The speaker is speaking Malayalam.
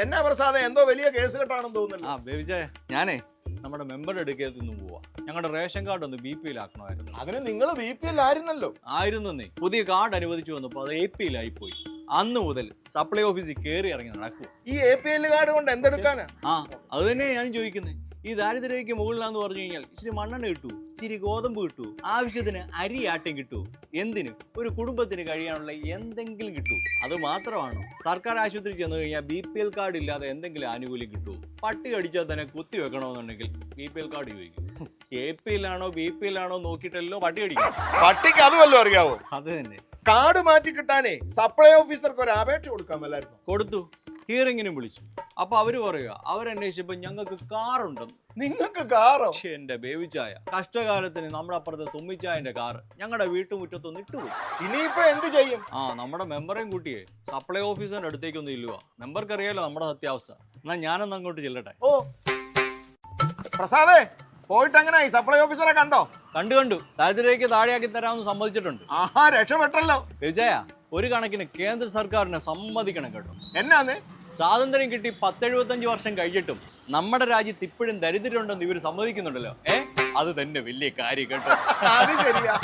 എന്നാ പ്രസാദം എന്തോ വലിയ കേസ് കെട്ടാണെന്ന് തോന്നുന്നു. ആ ബേബിച്ചേ, ഞാനേ നമ്മുടെ മെമ്പറുടെ അടുക്കൽ നിന്ന് പോവാ. ഞങ്ങളുടെ റേഷൻ കാർഡ് ഒന്ന് BP യിലാക്കണമായിരുന്നു. അതിന് നിങ്ങൾ BP ആയിരുന്നല്ലോ. ആയിരുന്നേ, പുതിയ കാർഡ് അനുവദിച്ചു വന്നപ്പോൾ അത് AP യിലായി പോയി. അന്ന് മുതൽ സപ്ലൈ ഓഫീസിൽ കയറി ഇറങ്ങി നടക്കും. ഈ APL കാർഡ് കൊണ്ട് എന്തെടുക്കാനാ? അത് തന്നെയാണ് ഞാൻ ചോദിക്കുന്നത്. ഈ ദാരിദ്ര്യക്ക് മുകളിലാന്ന് പറഞ്ഞു കഴിഞ്ഞാൽ ഇച്ചിരി മണ്ണെണ്ണ കിട്ടൂ, ഇച്ചിരി ഗോതമ്പ് കിട്ടൂ, ആവശ്യത്തിന് അരി ആട്ടം കിട്ടൂ, എന്തിന് ഒരു കുടുംബത്തിന് കഴിയാനുള്ള എന്തെങ്കിലും കിട്ടൂ. അത് മാത്രമാണോ? സർക്കാർ ആശുപത്രി ചെന്ന് കഴിഞ്ഞാൽ BPL കാർഡ് ഇല്ലാതെ എന്തെങ്കിലും ആനുകൂല്യം കിട്ടൂ? പട്ടി കടിച്ചാൽ തന്നെ കുത്തി വെക്കണമെന്നുണ്ടെങ്കിൽ BPL കാർഡ് ചോദിക്കും. APL ആണോ BPL ആണോ നോക്കിയിട്ടല്ലോ പട്ടി കടിക്കും. പട്ടിക്ക് അത് വല്ലതും അറിയാവോ? അത് തന്നെ. കാർഡ് മാറ്റി കിട്ടാനേ സപ്ലൈ ഓഫീസർക്ക് ഒരു അപേക്ഷ കൊടുക്കാമല്ലായിരുന്നു? കൊടുത്തു, ഹിയറിങ്ങിനും വിളിച്ചു. അപ്പൊ അവര് പറയുക, അവരന്വേഷിച്ചപ്പോ ഞങ്ങൾക്ക് കാറുണ്ടെന്ന്. നിങ്ങൾക്ക് കാറോ? എന്റെ ബേബിച്ചായ, കഷ്ടകാലത്തിന് നമ്മുടെ അപ്പുറത്തെ തുമ്മിച്ചായന്റെ കാറ് ഞങ്ങളുടെ വീട്ടുമുറ്റത്തൊന്ന് ഇട്ടുപോയി. ഇനിയിപ്പോ എന്ത് ചെയ്യും? നമ്മുടെ മെമ്പറേയും കൂട്ടിയെ സപ്ലൈ ഓഫീസറിന്റെ അടുത്തേക്കൊന്നും ഇല്ലുവാ. മെമ്പർക്ക് അറിയാലോ നമ്മുടെ സത്യാവസ്ഥ. എന്നാ ഞാനൊന്ന് അങ്ങോട്ട് ചെല്ലട്ടെ. ഓ പ്രസാദേ, പോയിട്ട് എങ്ങനെയായി? സപ്ലൈ ഓഫീസറെ കണ്ടോ? കണ്ടു. ദാരിദ്ര്യക്ക് താഴെയാക്കി തരാമെന്ന് സമ്മതിച്ചിട്ടുണ്ട്. ആഹാ, രക്ഷപ്പെട്ടല്ലോ. ബേബിച്ചായ, ഒരു കണക്കിന് കേന്ദ്ര സർക്കാരിനെ സമ്മതിക്കണം കേട്ടോ. എന്നാന്ന്? സ്വാതന്ത്ര്യം കിട്ടി 10-75 വർഷം കഴിഞ്ഞിട്ടും നമ്മുടെ രാജ്യത്ത് ഇപ്പോഴും ദരിദ്രം ഉണ്ടെന്ന് ഇവർ സമ്മതിക്കുന്നുണ്ടല്ലോ. അത് തന്നെ വലിയ കാര്യം കേട്ടോ. അത് ശരിയാ.